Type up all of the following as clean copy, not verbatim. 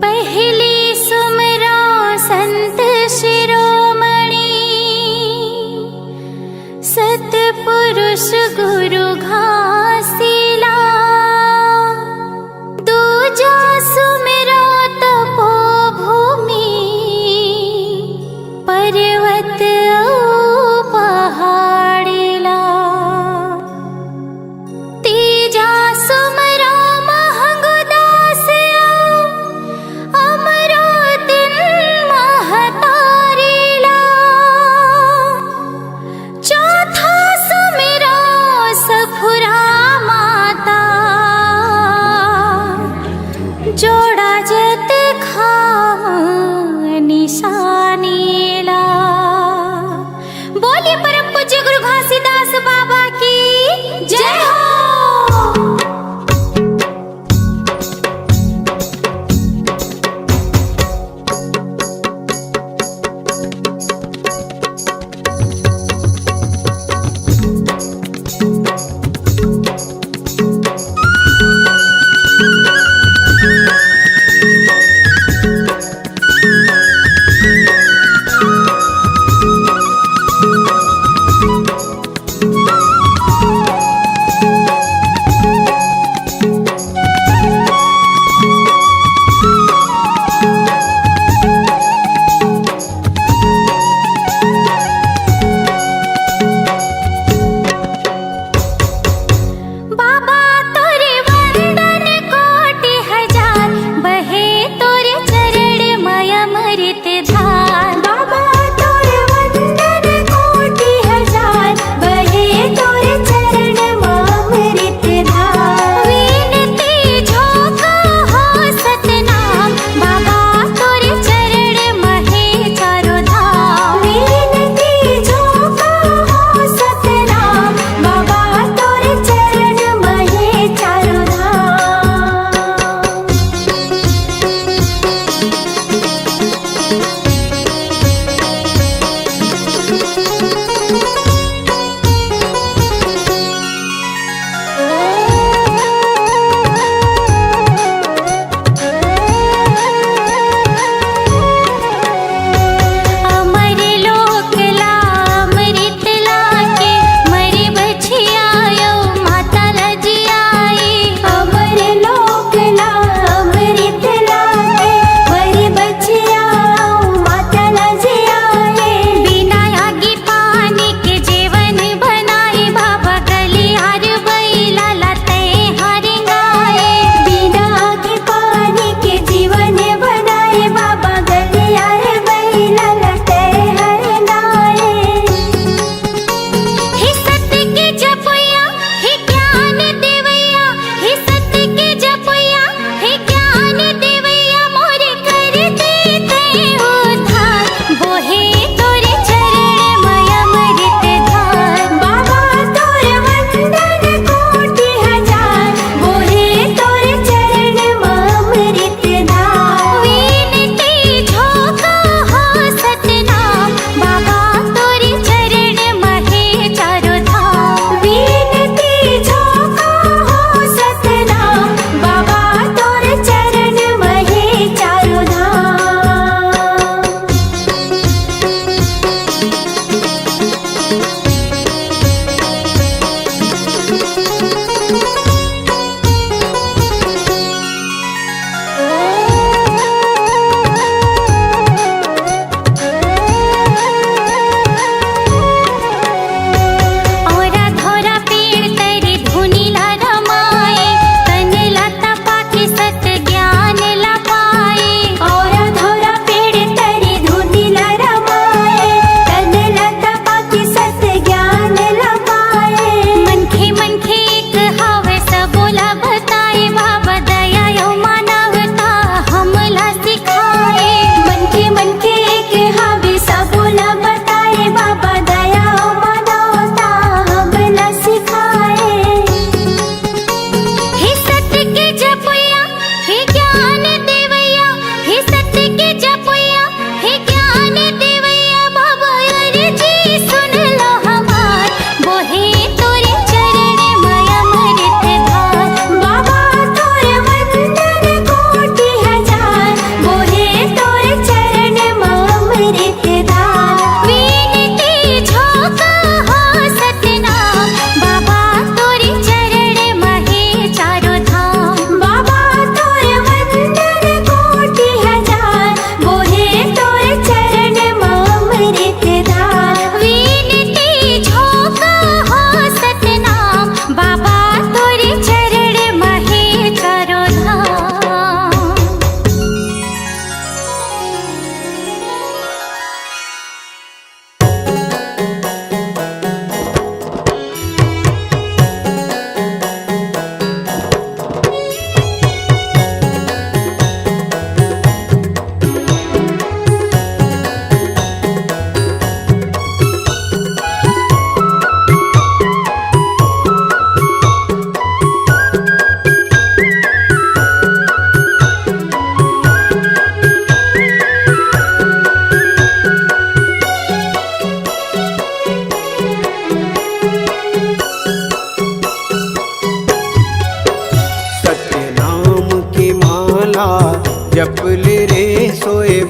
पहली सुमरा संत शिरोमणि, सतपुरुष गुरु घासीला। दूजा सुमरा तपोभूमि, पर्वत पहाड़िला। तीजा सुमरा महंगुदास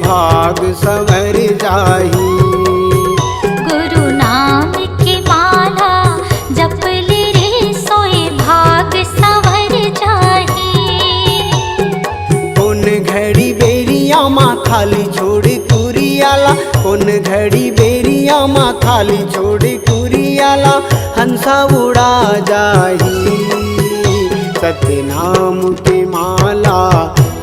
भाग संवर जाही। गुरु नाम के माला जप ले रे सोए भाग संवर जाही। कौन घड़ी बेरिया माँ खाली छोड़ कुरियाला, कौन घड़ी बेरिया माँ खाली छोड़ कुरियाला, हंसा उड़ा जाही। सत्य नाम के माला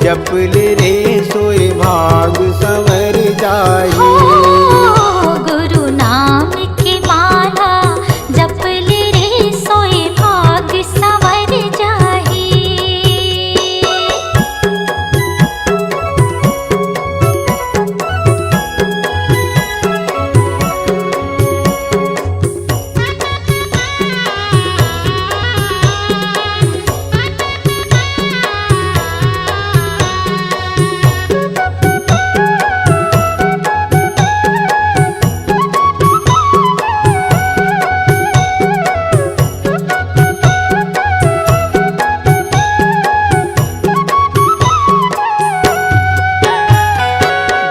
जप ले रे सोए भाग संवर जाही। गुरु नाम के माला जप ले रे सोए भाग संवर जाही।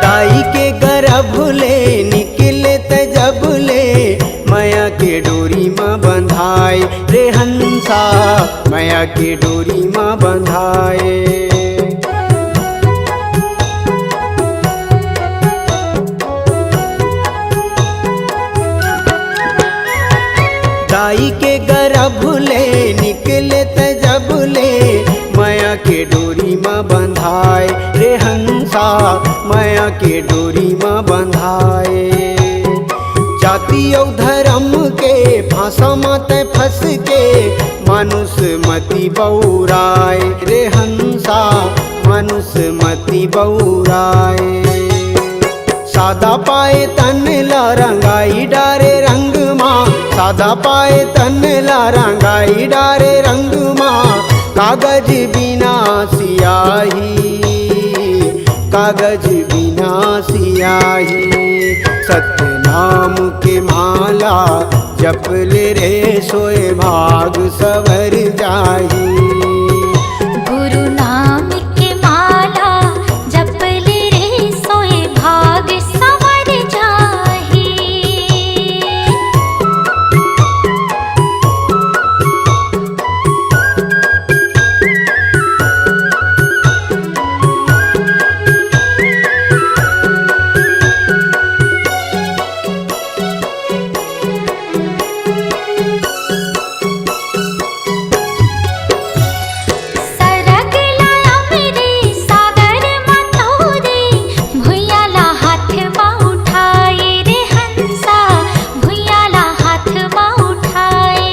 दाई के गर्भ ले निकले त जब ले, माया के डोरी माँ बंधाए रे हंसा, माया के डोरी माँ बंधाए। दाई के गर्भ ले निकले त जब ले, माया के डोरी माँ बंधाए रे हंसा, माया के डोरी माँ बंधाए। जाति और धर्म के फांसा मत फंस के, मानुष मति बौराए रे हंसा, मानुष मति बौराए। सादा पाए तन ला रंगाई डारे रंग माँ, सादा पाए तन ला रंगाई डारे रंग माँ, कागज बिना सियाही, कागज बिना सियाही। सत्य नाम के माला जप ले रे सोए भाग संवर जाही। गुरु नाम के माला जप ले रे सोए भाग संवर जाही। सरग लाया मेरे सागर मतोरे, भुइयाला हाथ माँ उठाए रे हंसा, भुइयाला हाथ माँ उठाए।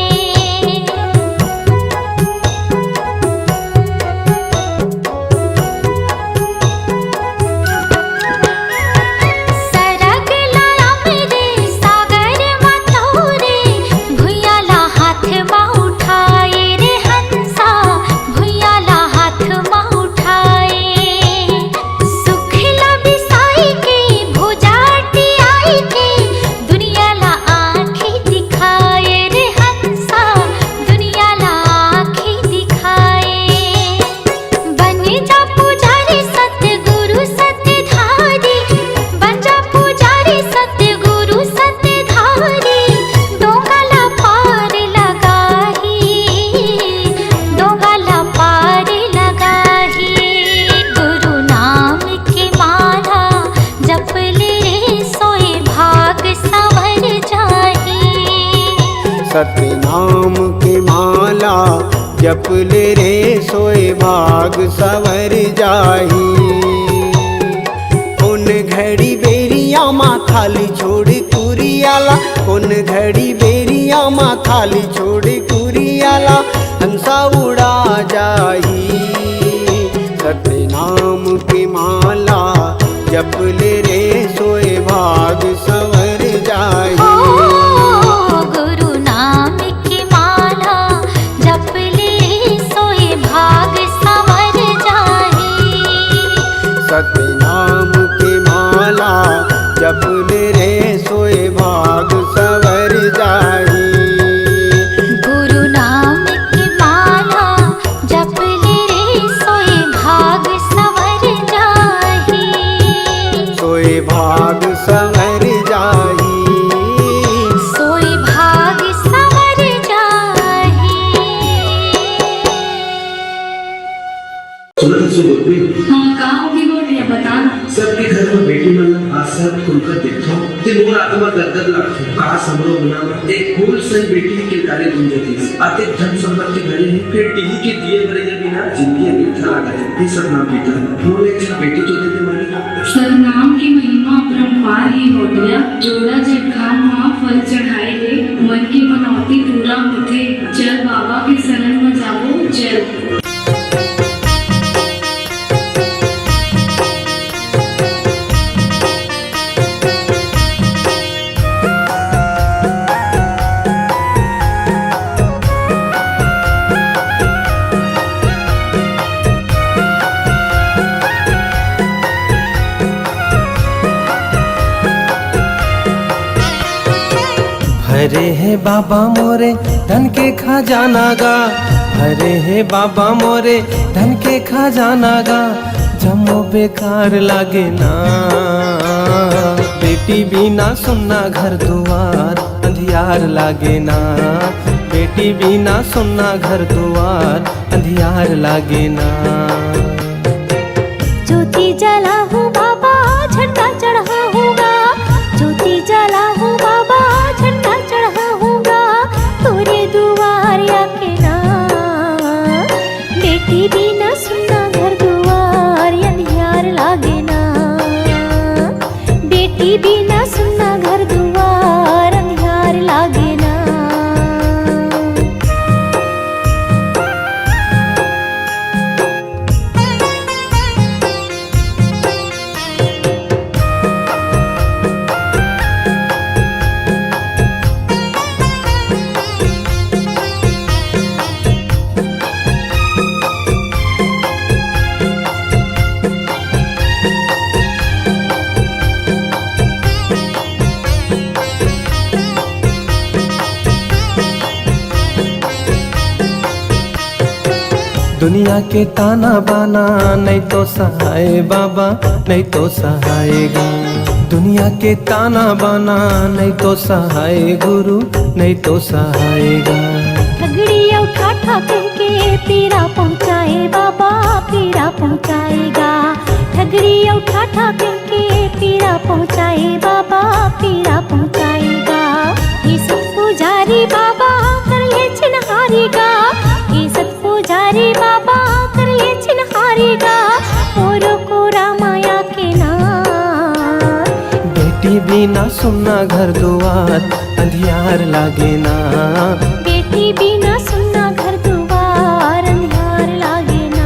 सरग लाया मेरे सागर मतोरे, भुइयाला हाथ माँ उठाए रे हंसा, भुइयाला हाथ माँ उठाए। सुखला बिसाई के भुजाटी आई के, दुनियाला आँखें दिखाए रे हंसा, दुनियाला आँखें दिखाए। बन जा पुजारी सतगुरु सतधारी, बन जा पुजारी सतगुरु सतधारी, डोंगला पार लगाही, डोंगला पार लगाही। गुरु नाम के माला जप ले रे सोए भाग संवर जाही। सत्य नाम के माला जप ले रे सोए भाग संवर जाही। कौन घड़ी बेरिया माँ खाली छोड़ कुरियाला, कौन घड़ी बेरिया माँ खाली छोड़ कुरियाला, हंसा उड़ा जाही। सत्य नाम के माला जप ले रे सोए भाग संवर जाही। गुरु नाम के माला जप ले रे सोए भाग संवर जाही। सत्य नाम के माला जप ले रे सोए भाग संवर जाही। गुरु नाम की माला जप ले रे सोए भाग संवर जाही। सुबह हाँ कहाँ होगी बोलिए बताना। सबके घर में बेटी मतलब आशा खुलकर देखो ते मोर आत्मा दर्द लागतो का समरो बना एक फूल से बेटी के गाले गुंजती आते धन संपत्ति भरे हैं फिर टीवी के दिए भरे के बिना जिंदगी मिठा लगा ये सब नाम बेटा मोले एक बेटी तो देते मानी सतनाम की महिमा अपरंपार ही हो गया। जोड़ा जटखान वहाँ फल चढ़ाए गए, मन की मनौती पूरा होते। चल बाबा के शरण में जाओ चल। भरे है बाबा मोरे धन के खजाना गा, भरे है बाबा मोरे धन के खजाना गा। जमो बेकार लागे ना, बेटी बिना सुनना घर दुआर अंधियार लागे ना, बेटी बिना सुनना घर दुआर अंधियार लागे ना। ज्योति जला हूँ बाबा झंडा चढ़ा हूँगा, ज्योति जला हूँ बाबा झंडा चढ़ा हूँगा। तोरे दुआर आके ना, बेटी बिना सुनना घर दुआर अंधियार लागे ना, बेटी बिना सुनना घर दुआर अंधियार लागे ना। दुनिया के ताना बाना नहीं तो सहाय बाबा नहीं तो सहायगा। दुनिया के ताना बाना नहीं तो सहाय गुरु नहीं तो सहायगा। ठगड़ी उठा ठाके के पीरा पहुँचाए बाबा पीरा पहुँचाएगा। ठगड़ी उठा ठाके के पीरा पहुँचाए बाबा पीरा पहुँचाएगा। ये सब पुजारी बाबा कर ले छिनहारीगा, ये सब पुजारी बाबा कर ले छिनहारीगा। मोरो को रामाया के ना, बेटी बिना सुनना घर दुआर अंधियार लागे ना, बेटी बिना सुनना घर दुआर अंधियार लागे ना।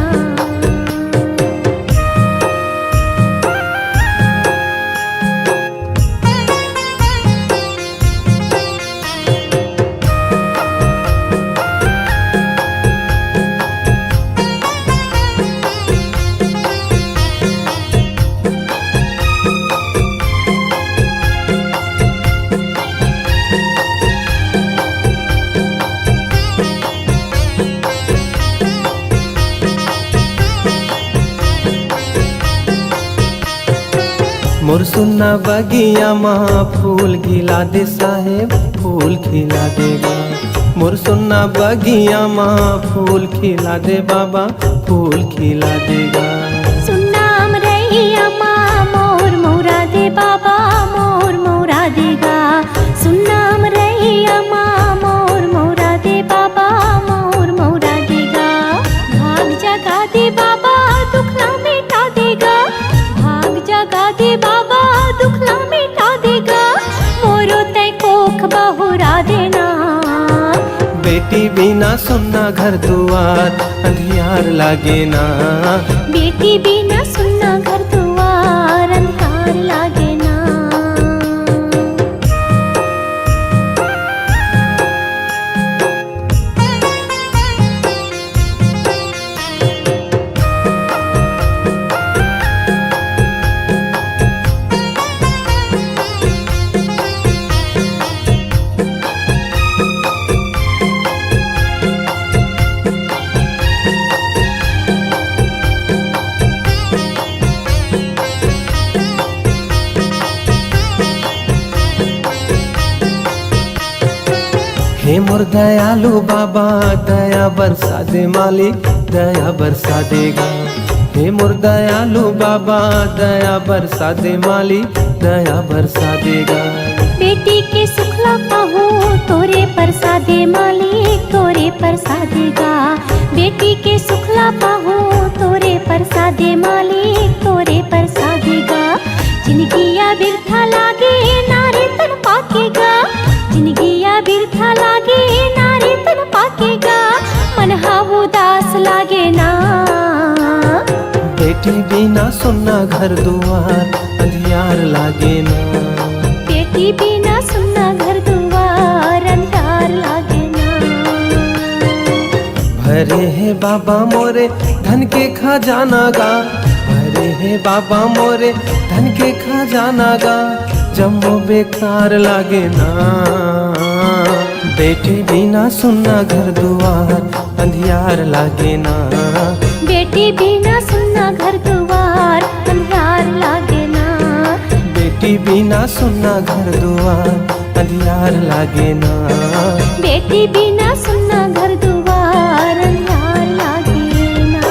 मोर सुन्ना बगिया माँ फूल खिला दे साहेब फूल खिला देगा। मोर सुन्ना बगिया माँ फूल खिला दे बाबा फूल खिला देगा। सुन्नाम रैया माँ मोर मोरा दे बाबा मोर मोरा देगा। सुन्नाम रैया माँ मोर मोरा दे बाबा मोर मोरा देगा। भाग जगा दे बाबा दुख ना मिटा देगा, भाग जगा दे बाबा दुख ना मिटा देगा। मोरो तय कोख बहुरा देना, बेटी बिना सुनना घर दुआर अंधियार लागे ना, बेटी बिना सुनना घर दुआर अंधियार लागे ना। हे मोर दयालु बाबा दया बरसा दे मालिक दया बरसा देगा। हे मोर दयालु बाबा दया बरसा दे माली दया बरसा देगा। बेटी के सुखला पाहू तोरे प्रसादे मालिक तोरे प्रसादेगा। बेटी के सुखला पाहू तोरे प्रसादे मालिक तोरे प्रसादेगा। जिंदगिया बिरथा लागे नारे तन पाकेगा। जिंदगिया बिरथा लागे नारे तन पाकेगा। मन हाव उदास लागे ना। बेटी बिना सुनना घर दुआर अंधियार लागे ना। बेटी बिना सुनना घर दुआर अंधार लागे ना। भरे है बाबा मोरे धन के खजाना गा। भरे है बाबा मोरे धन के खजाना गा। जब वो बेकार लागे ना। बेटी बिना सुनना घर दुआर अंधियार लागे ना। बेटी बिना सुनना घर दुआर अंधार लागे ना। बेटी बिना सुनना घर दुआर अंधियार लागे ना। बेटी बिना सुनना घर दुआर अंधार लागे ना।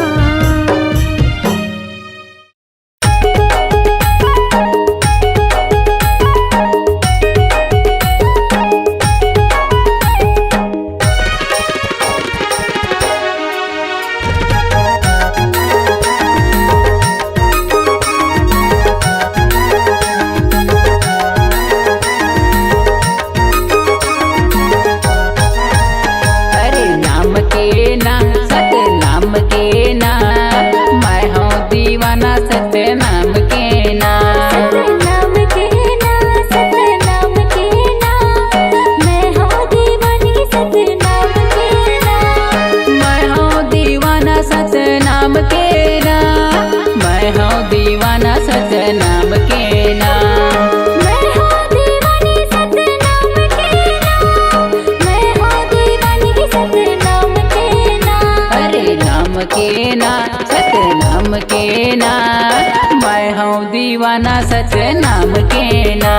दीवाना सतनाम के ना। सतनाम के ना सतनाम के ना। मैं हूँ दीवानी सतनाम के ना।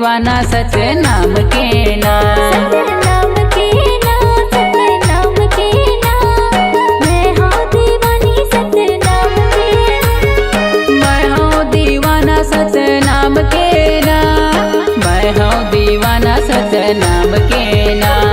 दीवाना सतनाम के नाम। सतनाम के नाम, सतनाम के नाम, मैं हूँ दीवानी सतनाम के नाम। मैं हूँ दीवाना सतनाम के नाम। मैं हूँ दीवाना सतनाम के नाम।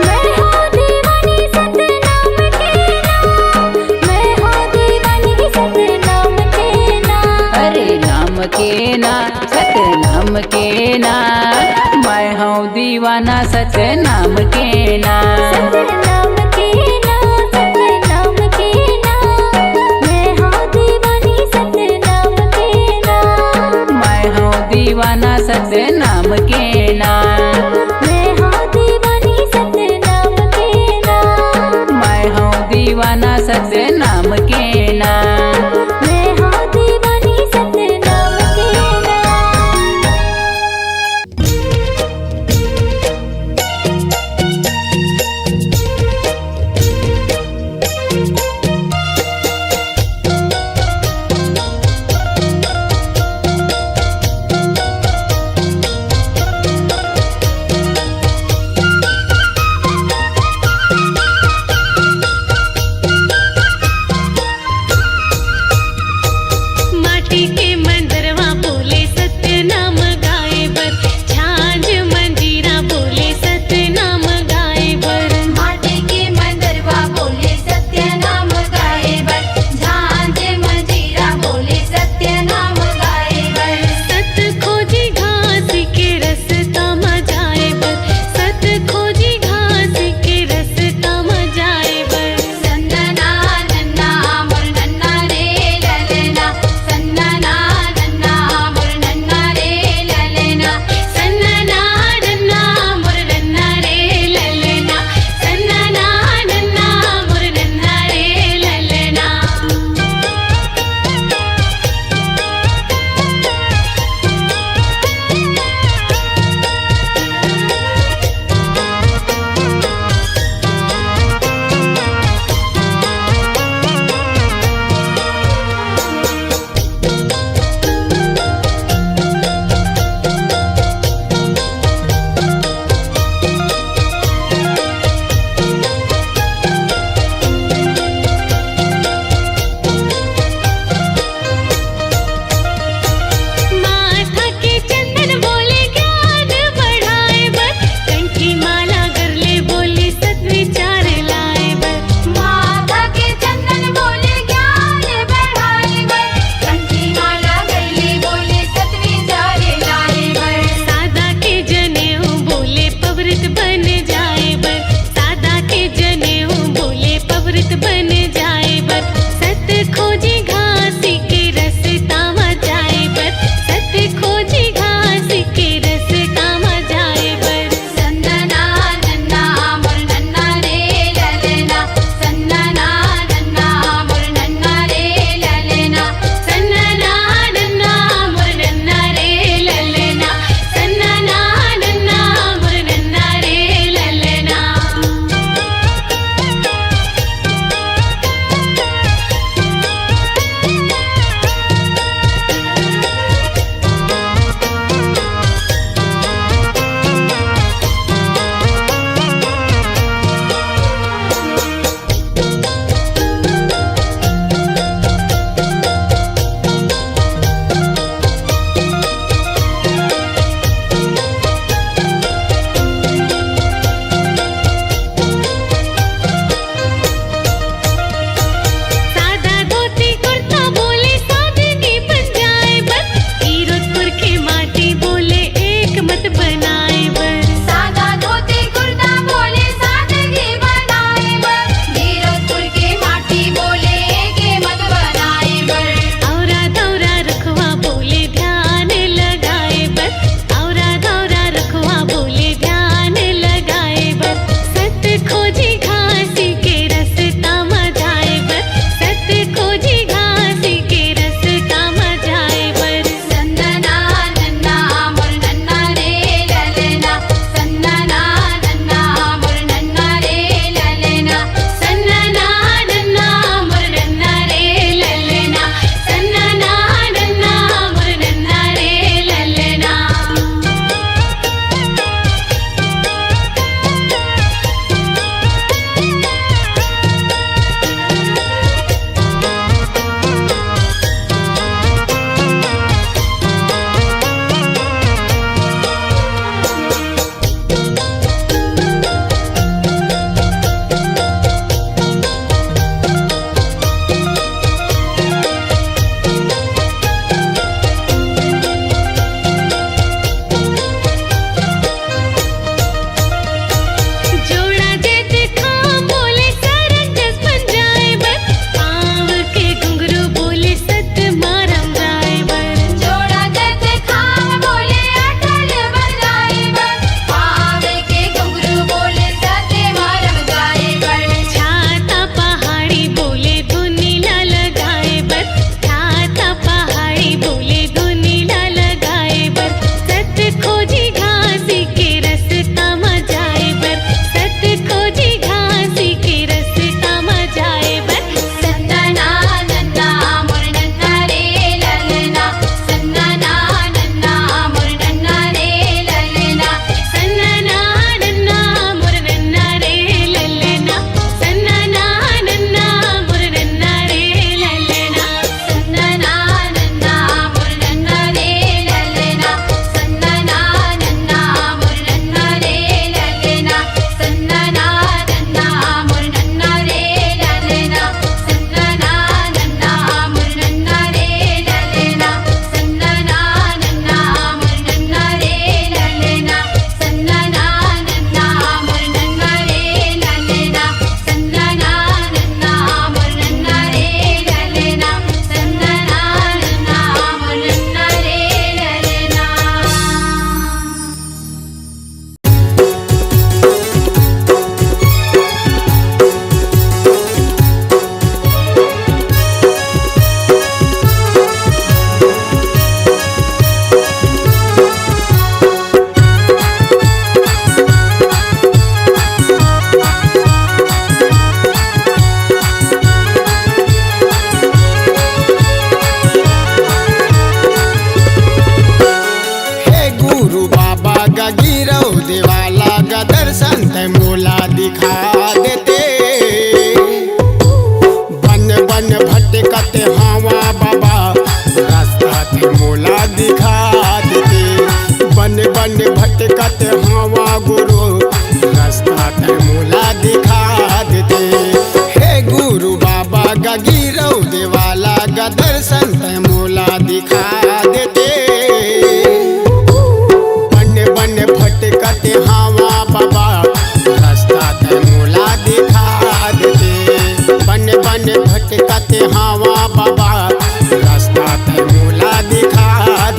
मैं हूँ दीवानी सतनाम के नाम, मैं हूँ दीवानी सतनाम के नाम। अरे नाम के नाम सतनाम के नाम। मैं हूँ दीवाना सतनाम के नाम। सतनाम के नाम, सतनाम के नाम, मैं हूँ दीवानी सतनाम के नाम। मैं हूँ दीवाना सतनाम के नाम। मैं हूँ दीवानी सतनाम के नाम। मैं हूँ दीवाना सतनाम के नाम। मैं हूँ दीवानी सतनाम के गुरु बाबा का गिरौ देवाला का दर्शन ते मोला दिखा देते। बन बन भटकते हवा बाबा रास्ता ते मोला दिखा देते। बन बन भटकते हवा गुरु रास्ता ते मोला दिखा देते। हे गुरु बाबा का गिरौ देवाला का दर्शन ते मोला दिखा देते। बन बन भटकते हवा बाबा रास्ता ते मोला दिखा देते। बन बन भटकते हवा बाबा रास्ता ते मोला दिखा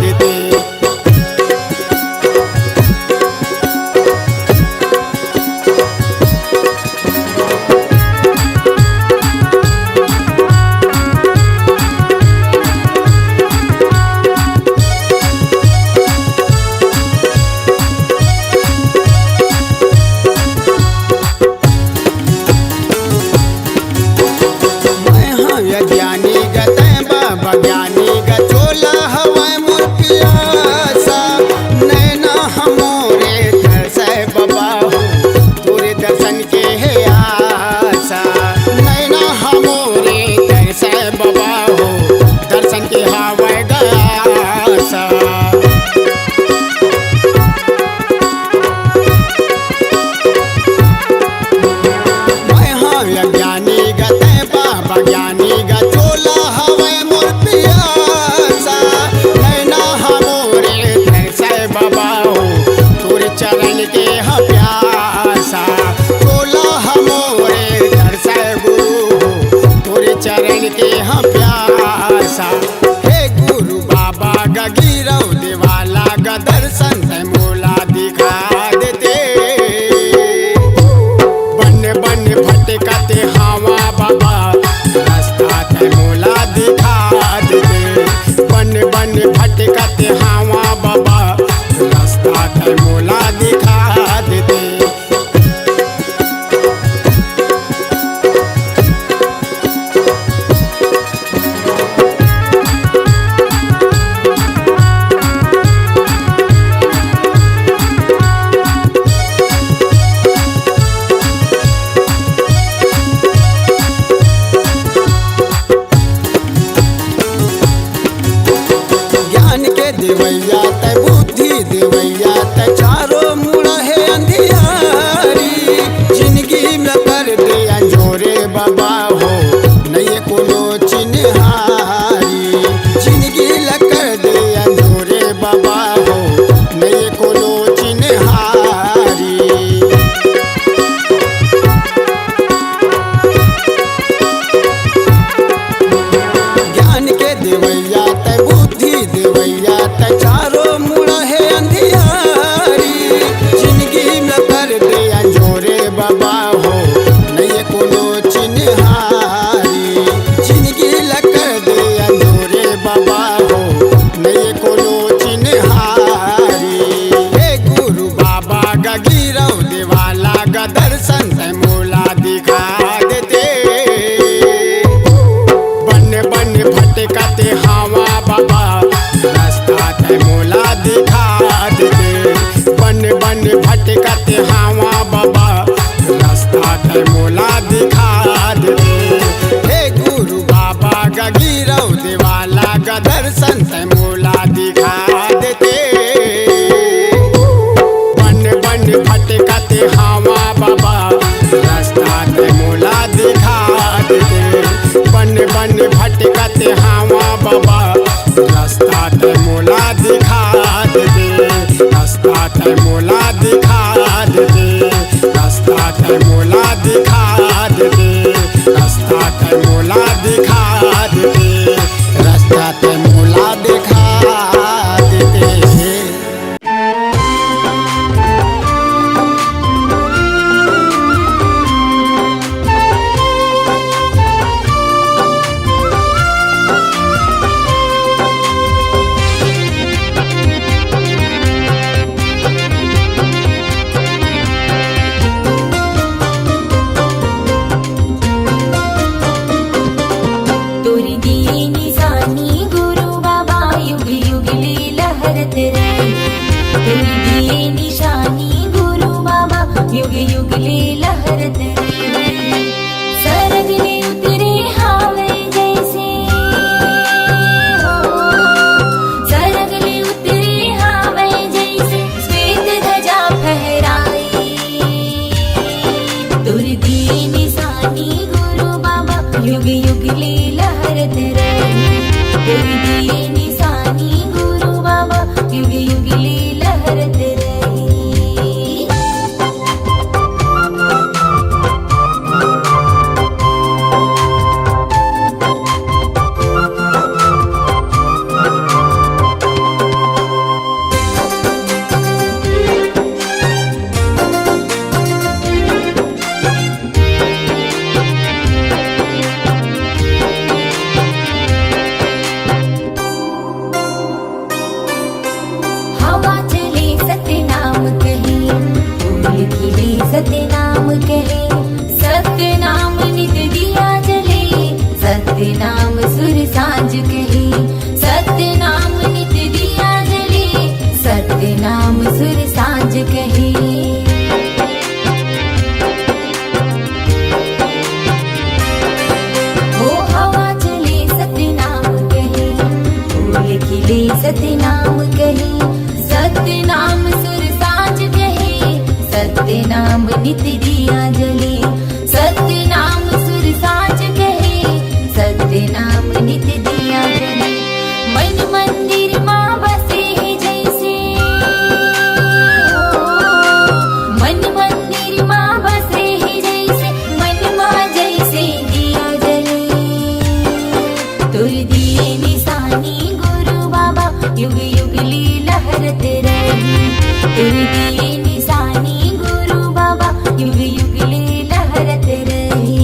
देते। ज्ञानी गते बाबा ज्ञानी गचोला हवाए मोर पियासा। नैना हमोरे तरसे बाबा तोरे दर्शन के है आशा। नैना हमोरे तरसे बाबा दर्शन के हवाए गयासा। ज्ञानी गते बाबा ज्ञानी गचोला हवे मोर पियासा। नैना हमोरे तरसे बाबा तोरे चरण के ह प्यासा। चोला हमोरे तरसे गुरु तोरे चरण के ह प्यासा। हे गुरु बाबा गा गिरौ देवाला गा दर्शन ते मोला दिखा देते। बन बन भटकते हवा बाबा रास्ता ते मोला दिखा देते। बन बन भटकते हवा बाबा रास्ता ते मोला दिखा देते। ज्ञान के देवैया ते बुद्धि देवैया ते चारों मुड़ा है अंधियारी। जिंदगी में कर दे अंजोरे बाबा नहीं कोनो चिन्हारी। जिंदगी ल कर दे अंजोरे बाबा नहीं कोनो चिन्हारी। ज्ञान के देवैया ते बुद्धि देवैया ते चारों मुड़ा है अंधियारी। जिंदगी में कर दे अंजोरे बाबा नहीं कोनो चिन्हारी। जिंदगी ल कर दे अंजोरे बाबा नहीं कोनो चिन्हारी। हे गुरु बाबा गा गिरौ देवाला गा दर्शन ते मोला दिखा देते। बन बन भटकते हवा बाबा रास्ता ते मोला दिखा देते। बन बन भटकते हवा बाबा रास्ता ते मोला दिखा देते। हे गुरु बाबा गा गिरौ देवाला गा दर्शन ते मोला दिखा देते। बन बन भटकते हवा बाबा रास्ता ते मोला दिखा देते। बन बन भटकते हवा बाबा रास्ता ते मोला दिखा देते। रास्ता ते मोला दिखा देते। रास्ता ते मोला दिखा देते। रास्ता ते मोला दिखा देते। रास्ता ते मोला दिखा देते। तेरी दिए निशानी गुरु बाबा युग युग ले लहरत रहे। सरग ले उतरे हावे जैसे हो, सरग ले उतरे हावे जैसे श्वेत ध्वजा फहराई। तुर दिए निशानी गुरु बाबा युग युग ले लहरत रहे। तुर दिए निशानी गुरु बाबा युग युग ले लहरत रहे। हवा चले सतनाम कहे, फूल खिले सतनाम कहे। सतनाम नित दिया जले, सतनाम सुर सांझ कहे। सतनाम नित दिया जले, सतनाम सुर सांझ कहे। ओ हवा चले सतनाम कहे, फूल खिले सतनाम कहे। सतनाम सुर सांझ कहे, सतनाम नित दिया जले। सतनाम सुर सांझ कहे, सतनाम नित दिया जले। मन मंदिर माँ बसे है जैसे हो, मन मंदिर माँ बसे है जैसे, मन माँ जैसे दिया जले। तुर दिए निशानी गुरु बाबा युग युग ले लहरत रहे। तुर दिए निशानी गुरु बाबा युग युग ले लहरत रहे।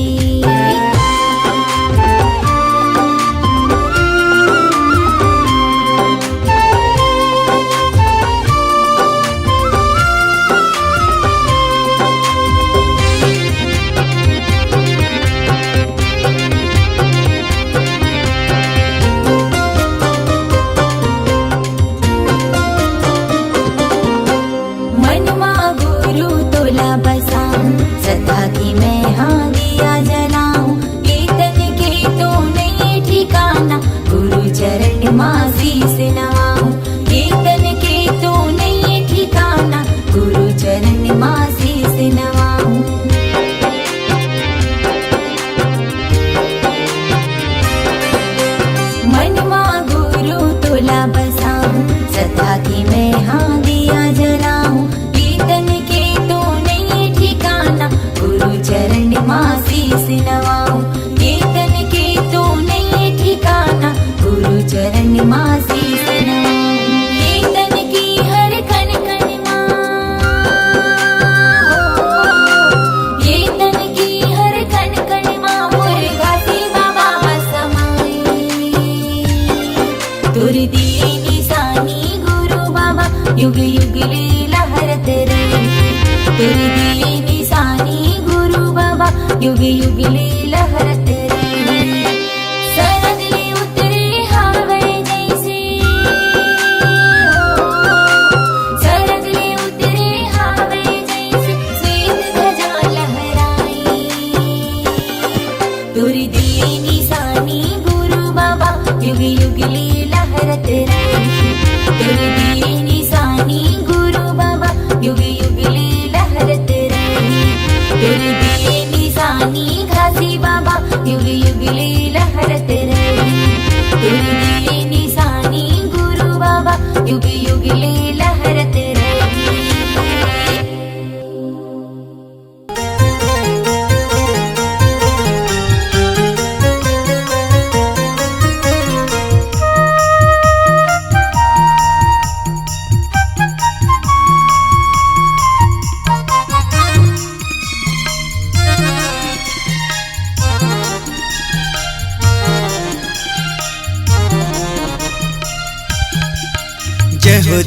मनमा गुरु तोला बसाऊं, सदा की मैं हाँ दिया जलाऊं। कीर्तन के तो नहीं ठिकाना, गुरु चरण माँ शीस नवाऊं। कीर्तन के तो नहीं ठिकाना, गुरु चरण माँ शीस नवाऊं। मनमा गुरु तोला बसाऊं, सदा की मैं हाँ दिया जलाऊं। कीर्तन के तो नहीं ठिकाना, गुरु चरण माँ शीस नवाऊं। कीर्तन के तो नहीं ठिकाना, गुरु चरण माँ शीस नवाऊं। कीर्तन की हर कण कण माँ हो, कीर्तन की हर कण कण माँ मुर्गा से बाबा समाए। तुर दिए निशानी गुरु बाबा युग युग ले लहरत रहे। तुर दिए निशानी गुरु बाबा युग युग ले लहरत रहे। सरग ले उतरे हावे जैसे हो, सरग ले उतरे हावे जैसे श्वेत ध्वजा लहराई। तुर दिए निशानी गुरु बाबा युग युग ले लहरत रहे। तुर दिए निशानी गुरु बाबा युग युग ले लहरत रहे। तुर दिए निशानी घासी बाबा युग युग ले लहरत रहे। तुर दिए निशानी गुरु बाबा युग युग ले लहरत रहे।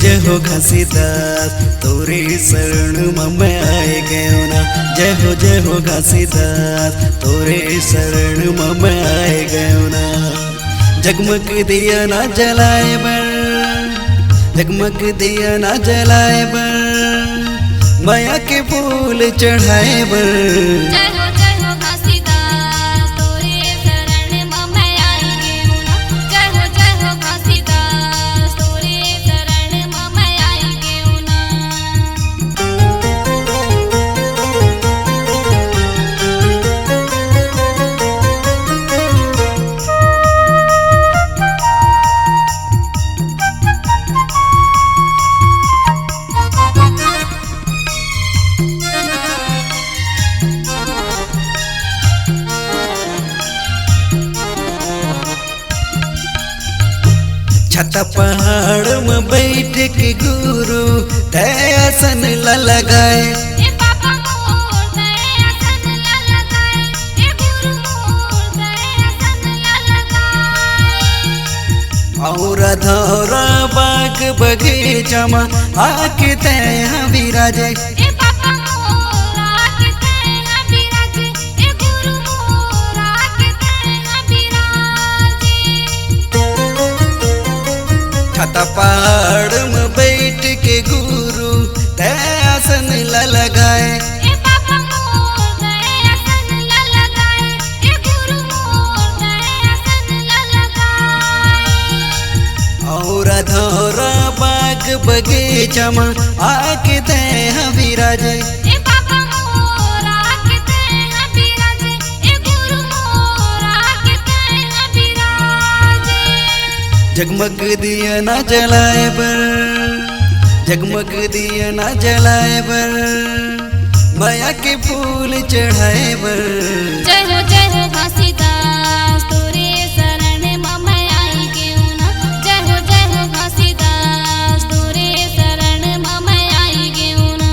जय हो घासीदास तोरे शरण मैं आए गयो ना। जय हो घासीदास तोरे शरण मैं आए गयो ना। जगमग दिया ना जलाए बर जगमग दिया ना जलाए बर माया के फूल चढ़ाए बर। जय हो घासीदास तोरे शरण में मैं आई गेहूं ना। जय हो घासीदास तोरे शरण में मैं आई गेहूं ना। छत पहाड़ में बैठ के गुरु दयासन लगाए। ए पापा मोर दयासन ला लगाए। ए गुरु मोर दयासन ला लगाए। और धौरा बाग बगीचा में आके तय विराजे। ए पापा मोर आके तैहा बिराजे। ए गुरु मोर आके तैहा बिराजे। छत पहाड़ में बैठ के गुरु दयासन लगाए। ए पापा मोर दयासन ला लगाए। ए गुरु मोर दयासन ला लगाए। और धौरा बाग बगीचा में आके तय विराजे। ए पापा मोर आके तैहा बिराजे। ए गुरु मोर आके तैहा बिराजे। जगमग दिया ना जलाए बर जगमग दिया ना जलाए बर माया के फूल चढ़ाए बर। जय हो घासीदास तोरे शरण में मैं आई गेहूं ना। जय हो घासीदास तोरे शरण में मैं आई गेहूं ना।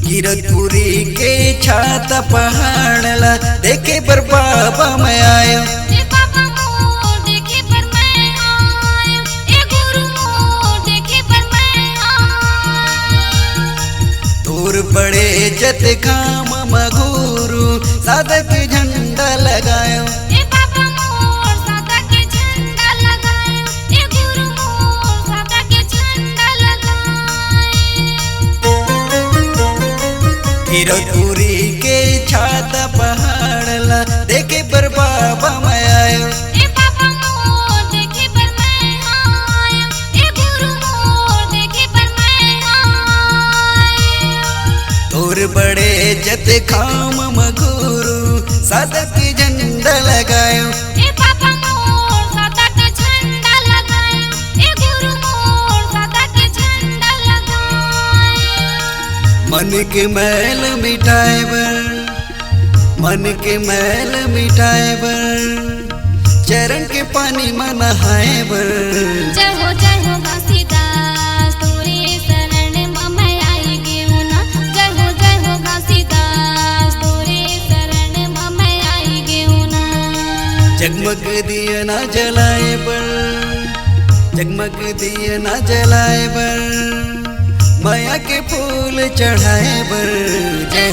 कीरतपुरी के छात पहाड़ ला देखे पर बाबा मैं आयो। ए पापा मोर देखे पर मैं आयो। ए गुरु मोर देखे पर मैं आयो। दूर पड़े जत काम मगुरु साधक झंडा लगायो। ए पापा मोर सादा के झंडा लगायो। ए गुरु मोर सादा के झंडा लगायो। कीरतपुरी के छात पहाड़ ला देखे पर बाबा मैं आयो। ए पापा मोर देखे पर मैं आयो। ए गुरु मोर देखे पर मैं आयो। दूर बड़े जत खाम मगुरु साधक झंडा लगायो। ए पापा मोर सादा के झंडा लगायो। ए गुरु मोर सादा के झंडा लगायो। मन के मैल मिटाए बर मन के मैल मिटाए बर चरण के पानी में नहाए बर। जय हो घासीदास तोरे शरण में मैं आई गेहूं ना। जय हो घासीदास तोरे शरण में मैं आई गेहूं ना। जगमग दिया ना जलाए बर जगमग दिया ना जलाए बर माया के फूल चढ़ाए बर। जय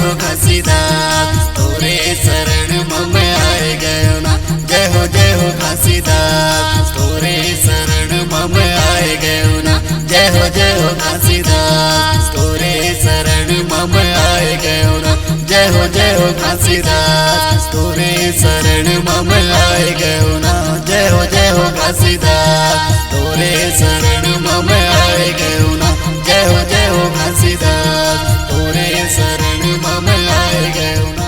हो घासीदास तोरे शरण में मैं आए गयो ना। जय हो घासीदास तोरे शरण में मैं आए गयो ना। जय हो घासीदास तोरे शरण में मैं आए गयो ना। जय हो घासीदास तोरे शरण में मैं आए गयो ना। जय हो घासीदास तोरे शरण में मैं आए गयो ना। जय हो घासीदास तोरे शरण में मैं आए गयो ना।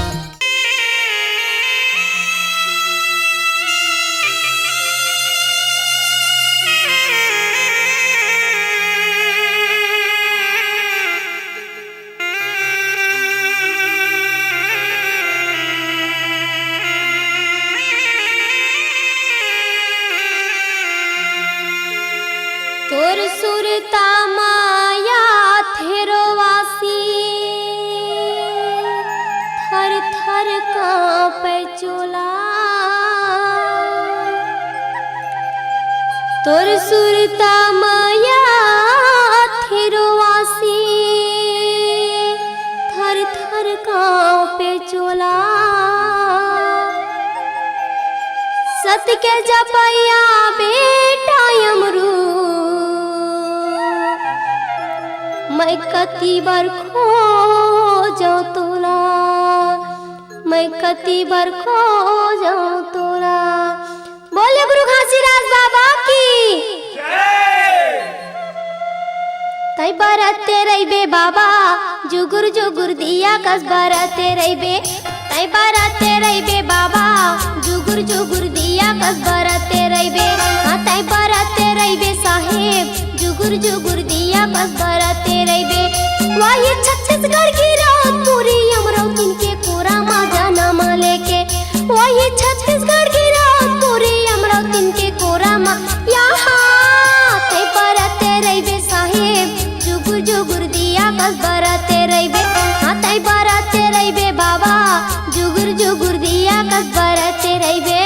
थर कांपे चोला तोर सुरता माया थिरवासी थर थर कांपे चोला सत के जपैया बेटा यमरू मैं कति बार खो जाऊं तोला मैं कति बार खो जाऊं तोला। बोले गुरु घासीराज बाबा की तै बरते रहिबे बाबा जुगुर जुगुर दिया कस बरते रहिबे तै बरते रहिबे बाबा जुगुर जुगुर दिया कस बरते रहिबे हाँ तै बरते रहिबे साहेब जुगुर जुगुर दिया कस बरते रहिबे। वही छत्तीसगढ़ की रात पूरी अमरावती के कोरा माँ जाना माँ लेके वही छत्तीसगढ़ की रात पूरी अमरावती के कोरा माँ यहाँ तै बरते रहिबे साहेब जुगुर जुगुर दिया कस बरते रहिबे हाँ तै बरते रहिबे बाबा जुगुर जुगुर दिया कस बरते रहिबे।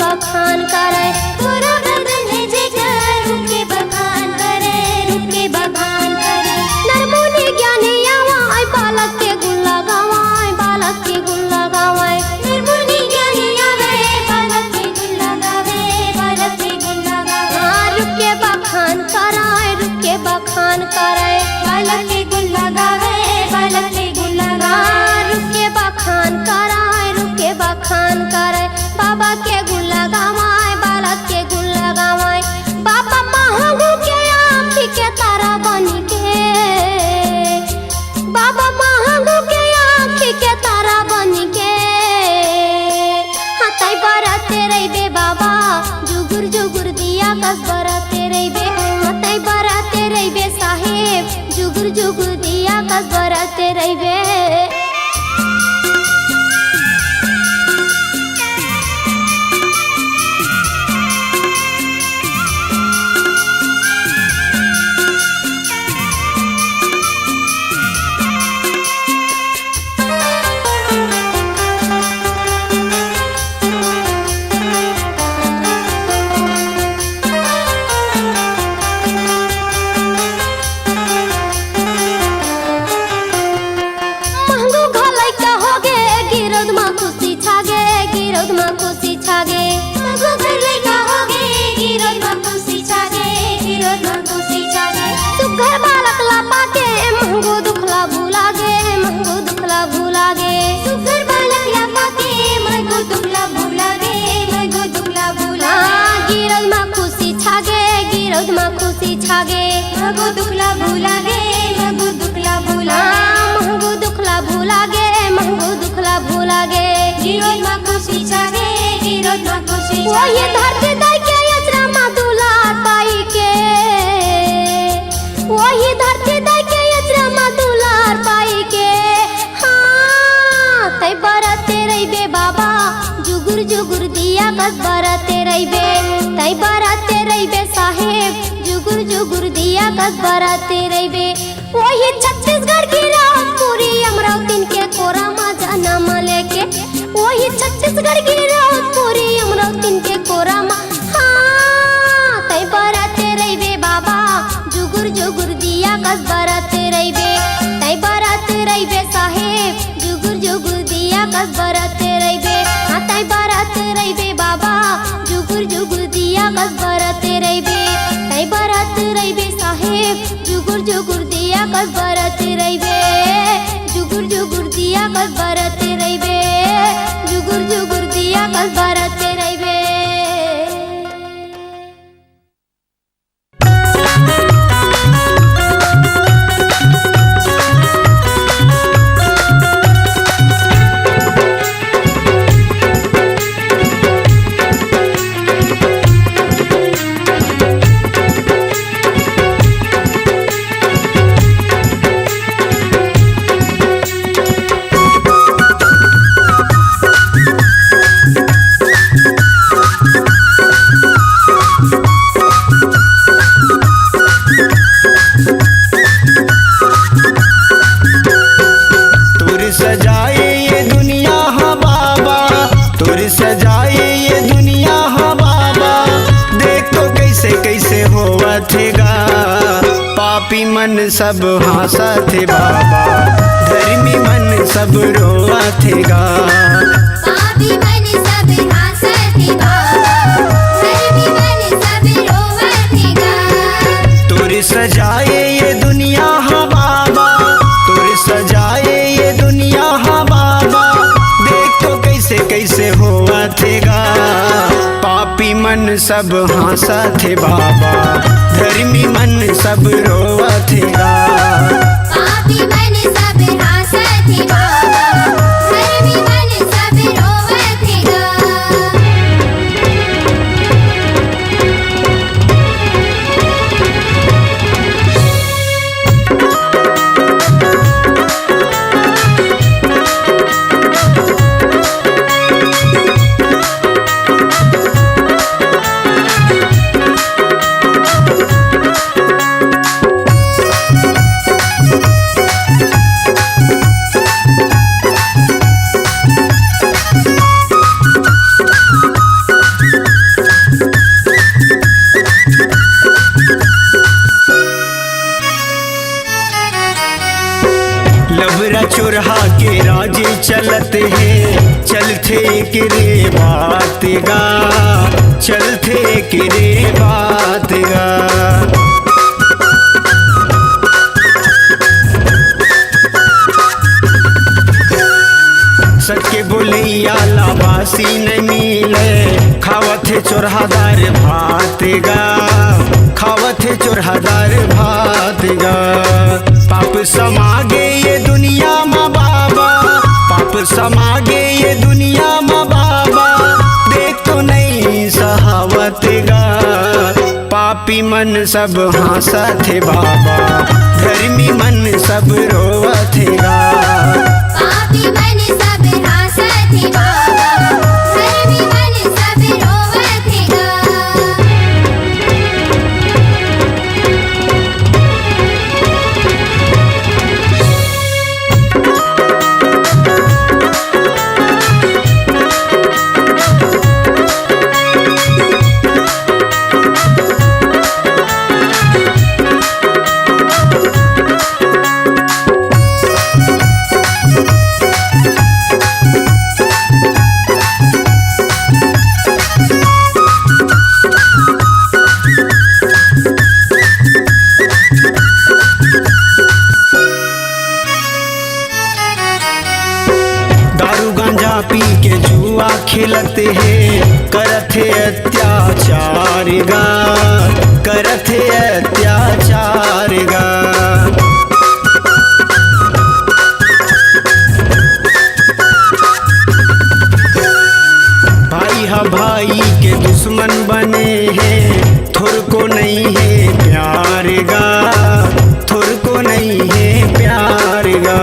बखान करे पूरा बदन है जेकर रुके बखान करे नरमुनि ज्ञानी आवाय बालक के गुण लगावाय बालक के गुण लगावाय नरमुनि ज्ञानी आवे बालक के गुण लगावे बालक के गुण लगावे रुके बखान कराय रुके बखान करे बालक के गुण लगावे बालक के गुण लगावे रुके बखान कराय रुके बखान करे बाबा के गुण लगावाय बालक के गुण लगावाय बाबा महंगू के आँखी के तारा बनी के बाबा महंगू के आँखी के तारा बनी के हाँ तै बरते रहिबे बाबा जुगुर जुगुर दिया कस बरते रहिबे हाँ तै बरते रहिबे साहेब जुगुर जुगुर दिया कस बरते रहिबे। सुघर बालक लापा के महंगो दुखला भूला गे महंगो दुखला भूला गे सुघर बालक लापा के महंगो दुखला भूला गे महंगो दुखला भूला गिरद माँ खुशी छागे गिरद माँ खुशी छागे महंगो दुखला भूला गे महंगो दुखला भूला महंगो दुखला भूला गे महंगो दुखला भूला गे गिरद माँ खुशी छागे गिरद माँ खुशी वही धरती दाई के अचरा माँ दुलार पाई के वही धरती दाई के अचरा माँ दुलार पाई के हाँ तै बरते रहिबे बाबा जुगुर जुगुर दिया कस बरते रहिबे तै बरते रहिबे साहेब जुगुर जुगुर दिया कस बरते रहिबे वही छत्तीसगढ़ की रात पूरी अमरावती के कोरा माँ जाना माँ लेके वही छत्तीसगढ़ की रात पूरी अमरावती के कोरा माँ हाँ तै बरते रहिबे बाबा जुगुर जुगुर दिया कस बरते रहिबे तै बरते रहिबे साहेब जुगुर जुगुर दिया कस बरते रहिबे हाँ तै बरते रहिबे बाबा जुगुर जुगुर दिया कस बरते रहिबे तै बरते रहिबे साहेब जुगुर जुगुर दिया कस बरते रहिबे जुगुर जुगुर दिया कस बरते रहिबे जुगुर जुगुर दिया कस बरते रहिबे। सब हंसत बाबा, धर्मी मन सब रोवत गा। पापी मन सब हंसत बाबा, धर्मी मन सब रोवत गा। तोर सजाए ये दुनिया हाँ बाबा, तोर सजाए ये दुनिया हाँ बाबा, देख तो कैसे कैसे होवत गा। पापी मन सब हंसत बाबा, धर्मी मन सब रोवत गा। पापी मन सब हंसत बाबा, धर्मी मन सब रोवत गा। लबरा चुरहा के राजे चलत है, चलते के रे बात गा, चलते के रे बात गा। सके बोलिया लाबासी न मिले, खावत है चोरहादार भात गा, खावत है चोरहादार भात गा। पाप समागे ये दुनिया मा बाबा, पाप समागे ये दुनिया मा बाबा, देख तो नहीं सहावत गा। पापी मन सब हंसत बाबा, धर्मी मन सब रोवत गा। पापी मन सब हंसत बाबा, धर्मी मन सब रोवत गा। दारू गांजा पी के जुआ खेलते हैं, करत है अत्याचार गा, करत है अत्याचार गा। भाई हा भाई के दुश्मन बने हैं, थोर को नहीं है प्यार गा, थोर को नहीं है प्यार गा।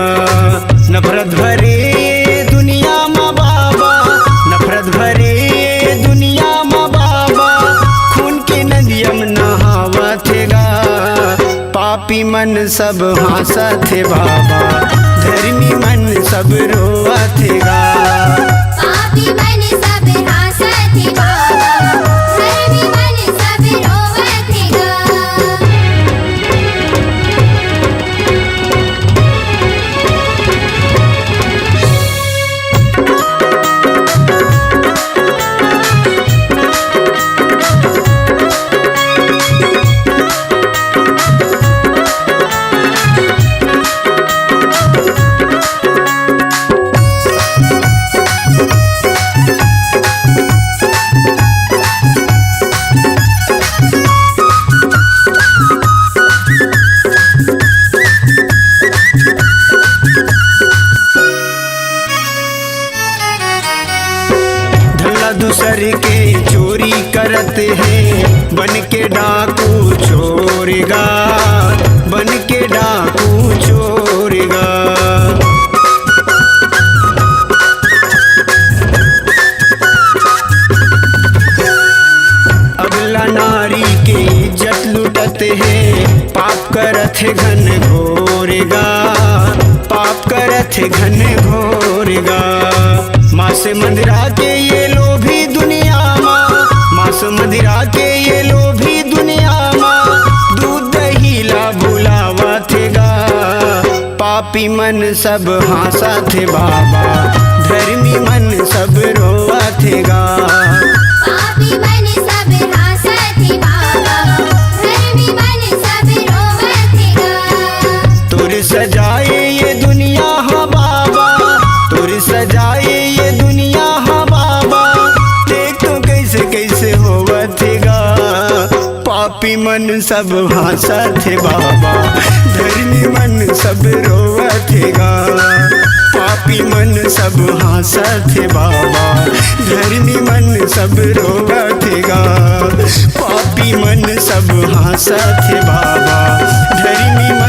नफरत भरे दुनिया मा बाबा, नफरत भरे दुनिया मा बाबा, खून के नदियम नहावत गा। पापी मन सब हंसत बाबा, धर्मी मन सब रोवत गा। पापी मन सब हंसत बाबा, धर्मी मन सब रोवत गा। दूसर के चोरी करते हैं, बन के डाकू चोरेगा, बन के डाकू चोरेगा। अगला नारी के इज्जत लुटते हैं, पाप करत है घन घोरेगा, पाप करत है घन घोरेगा। मांस मदिरा के ये लोभी दुनिया माँ, मांस मदिरा के ये लोभी दुनिया माँ, दूध दही ला भुलावत पापी मन सब हंसा थे बाबा, धर्मी मन सब रोवा थे गा। पापी मन सब हंसत थे बाबा, धर्मी मन सब रोवत थे गा। तुर सजाए ये दुनिया हा बाबा, तुर सजाए ये दुनिया हा बाबा, देख तो कैसे कैसे होवत गा। पापी मन सब हंसा थे बाबा, धर्मी मन सब रोवत गा। पापी मन सब हंसा थे बाबा, धर्मी मन सब रोवत गा। पापी मन सब हंसा थे बाबा, धर्मी मन